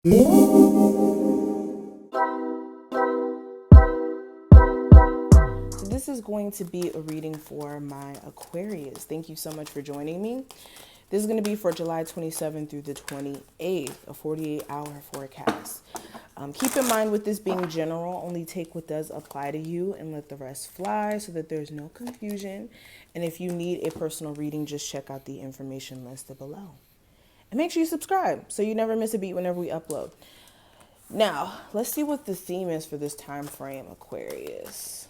So this is going to be a reading for my Aquarius. Thank you so much for joining me. This is going to be for July 27th through the 28th, a 48-hour forecast. Keep in mind with this being general, only take what does apply to you and let the rest fly so that there's no confusion. And if you need a personal reading, just check out the information listed below. And make sure you subscribe so you never miss a beat whenever we upload. Now, let's see what the theme is for this time frame, Aquarius.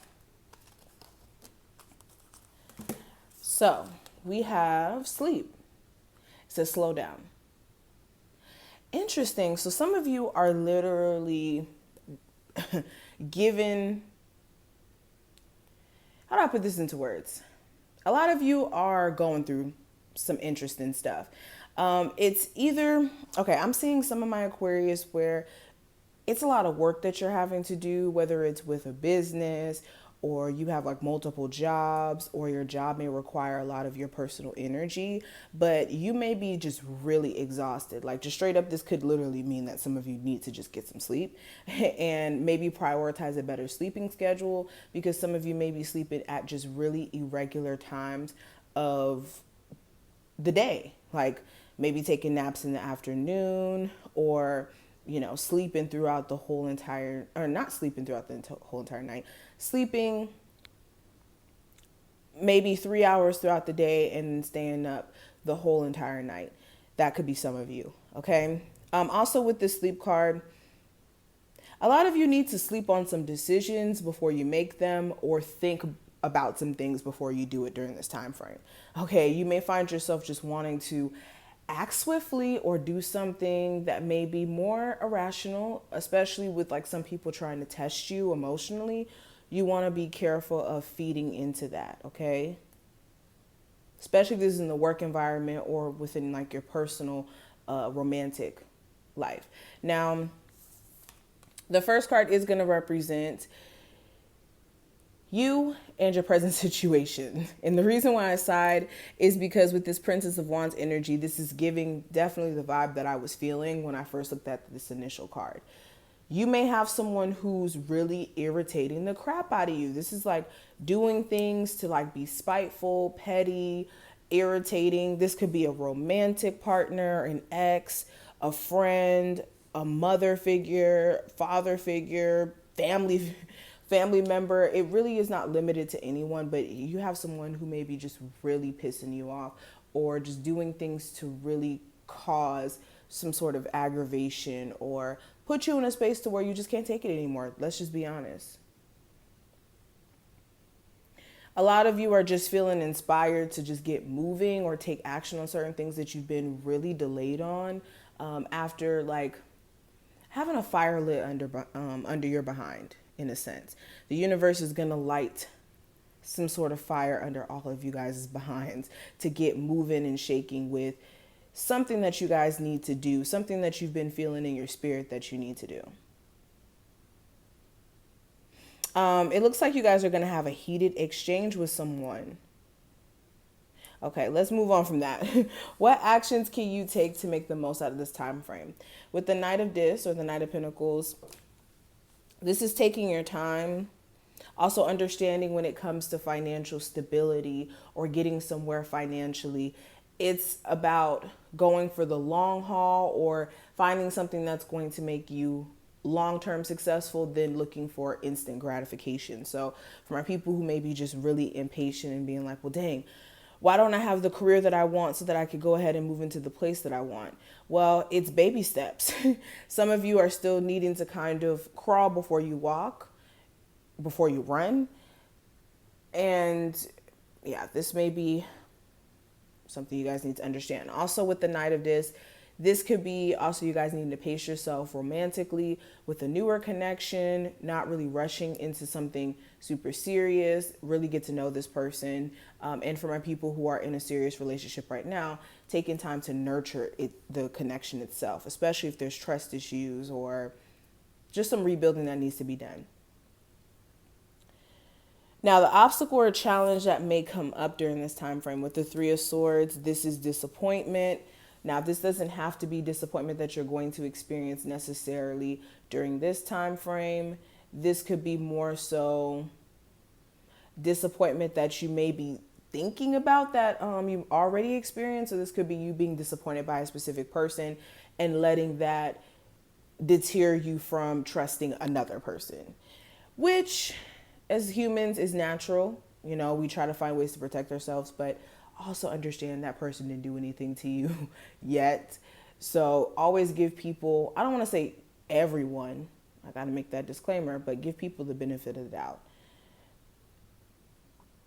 So, we have sleep. It says slow down. Interesting. So some of you are literally given, how do I put this into words? A lot of you are going through some interesting stuff. It's either, okay, I'm seeing some of my Aquarius where it's a lot of work that you're having to do, whether it's with a business or you have like multiple jobs, or your job may require a lot of your personal energy, but you may be just really exhausted. Like just straight up, this could literally mean that some of you need to just get some sleep and maybe prioritize a better sleeping schedule, because some of you may be sleeping at just really irregular times of the day, like maybe taking naps in the afternoon, or sleeping throughout the whole entire, or not sleeping throughout the whole entire night, sleeping maybe 3 hours throughout the day and staying up the whole entire night. That could be some of you, okay? Also with this sleep card, a lot of you need to sleep on some decisions before you make them, or think about some things before you do it during this time frame. Okay, you may find yourself just wanting to act swiftly or do something that may be more irrational, especially with like some people trying to test you emotionally. You want to be careful of feeding into that, okay? Especially if this is in the work environment or within like your personal romantic life. Now, the first card is going to represent you and your present situation. And the reason why I sighed is because with this Princess of Wands energy, this is giving definitely the vibe that I was feeling when I first looked at this initial card. You may have someone who's really irritating the crap out of you. This is like doing things to like be spiteful, petty, irritating. This could be a romantic partner, an ex, a friend, a mother figure, father figure, family member. It really is not limited to anyone, but you have someone who may be just really pissing you off, or just doing things to really cause some sort of aggravation or put you in a space to where you just can't take it anymore. Let's just be honest. A lot of you are just feeling inspired to just get moving or take action on certain things that you've been really delayed on, after like having a fire lit under your behind. In a sense, the universe is going to light some sort of fire under all of you guys' behinds to get moving and shaking with something that you guys need to do, something that you've been feeling in your spirit that you need to do. It looks like you guys are going to have a heated exchange with someone. Okay, let's move on from that. What actions can you take to make the most out of this time frame? With the Knight of Discs, or the Knight of Pentacles, this is taking your time. Also understanding when it comes to financial stability or getting somewhere financially, it's about going for the long haul or finding something that's going to make you long-term successful than looking for instant gratification. So for my people who may be just really impatient and being like, well, dang, why don't I have the career that I want so that I could go ahead and move into the place that I want? Well, it's baby steps. Some of you are still needing to kind of crawl before you walk, before you run. And yeah, this may be something you guys need to understand. Also with the Knight of Discs, this could be also you guys needing to pace yourself romantically with a newer connection, not really rushing into something super serious, really get to know this person. And for my people who are in a serious relationship right now, taking time to nurture the connection itself, especially if there's trust issues or just some rebuilding that needs to be done. Now, the obstacle or challenge that may come up during this time frame with the Three of Swords, this is disappointment, Now, this doesn't have to be disappointment that you're going to experience necessarily during this time frame. This could be more so disappointment that you may be thinking about that you've already experienced. So this could be you being disappointed by a specific person and letting that deter you from trusting another person, which as humans is natural. You know, we try to find ways to protect ourselves, but also understand that person didn't do anything to you yet. So always give people, I don't want to say everyone, I got to make that disclaimer, but give people the benefit of the doubt.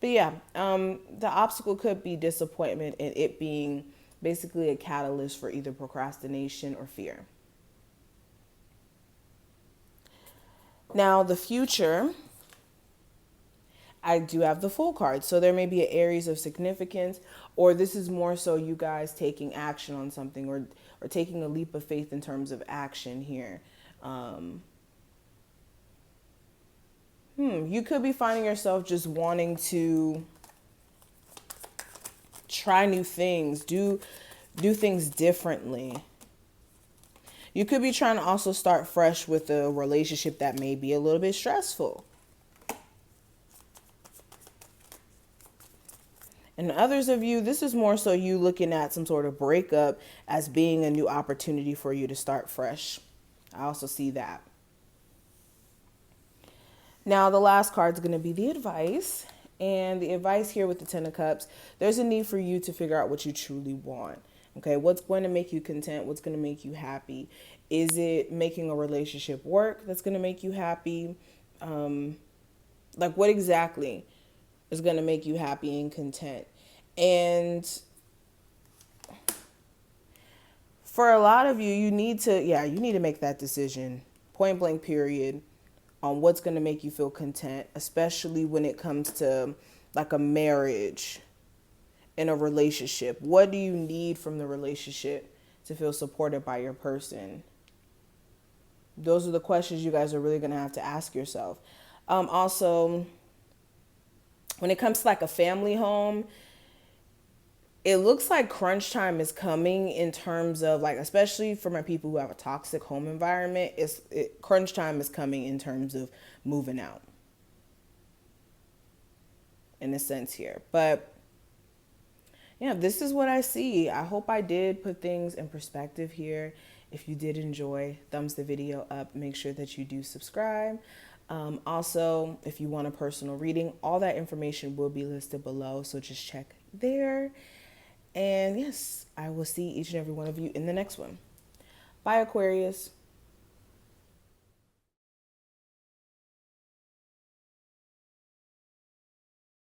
But yeah, the obstacle could be disappointment and it being basically a catalyst for either procrastination or fear. Now, the future, I do have the Fool card. So there may be an Aries of significance, or this is more so you guys taking action on something or taking a leap of faith in terms of action here. You could be finding yourself just wanting to try new things, do things differently. You could be trying to also start fresh with a relationship that may be a little bit stressful. And others of you, this is more so you looking at some sort of breakup as being a new opportunity for you to start fresh. I also see that. Now, the last card is going to be the advice. And the advice here with the Ten of Cups, there's a need for you to figure out what you truly want. Okay, what's going to make you content? What's going to make you happy? Is it making a relationship work that's going to make you happy? Like what exactly is going to make you happy and content? And for a lot of you, you need to make that decision, point blank period, on what's going to make you feel content, especially when it comes to like a marriage and a relationship. What do you need from the relationship to feel supported by your person? Those are the questions you guys are really going to have to ask yourself. Also, when it comes to like a family home, it looks like crunch time is coming in terms of like, especially for my people who have a toxic home environment, crunch time is coming in terms of moving out in a sense here. But yeah, this is what I see. I hope I did put things in perspective here. If you did enjoy, thumbs the video up. Make sure that you do subscribe. Also, if you want a personal reading, all that information will be listed below. So just check there. And yes, I will see each and every one of you in the next one. Bye, Aquarius.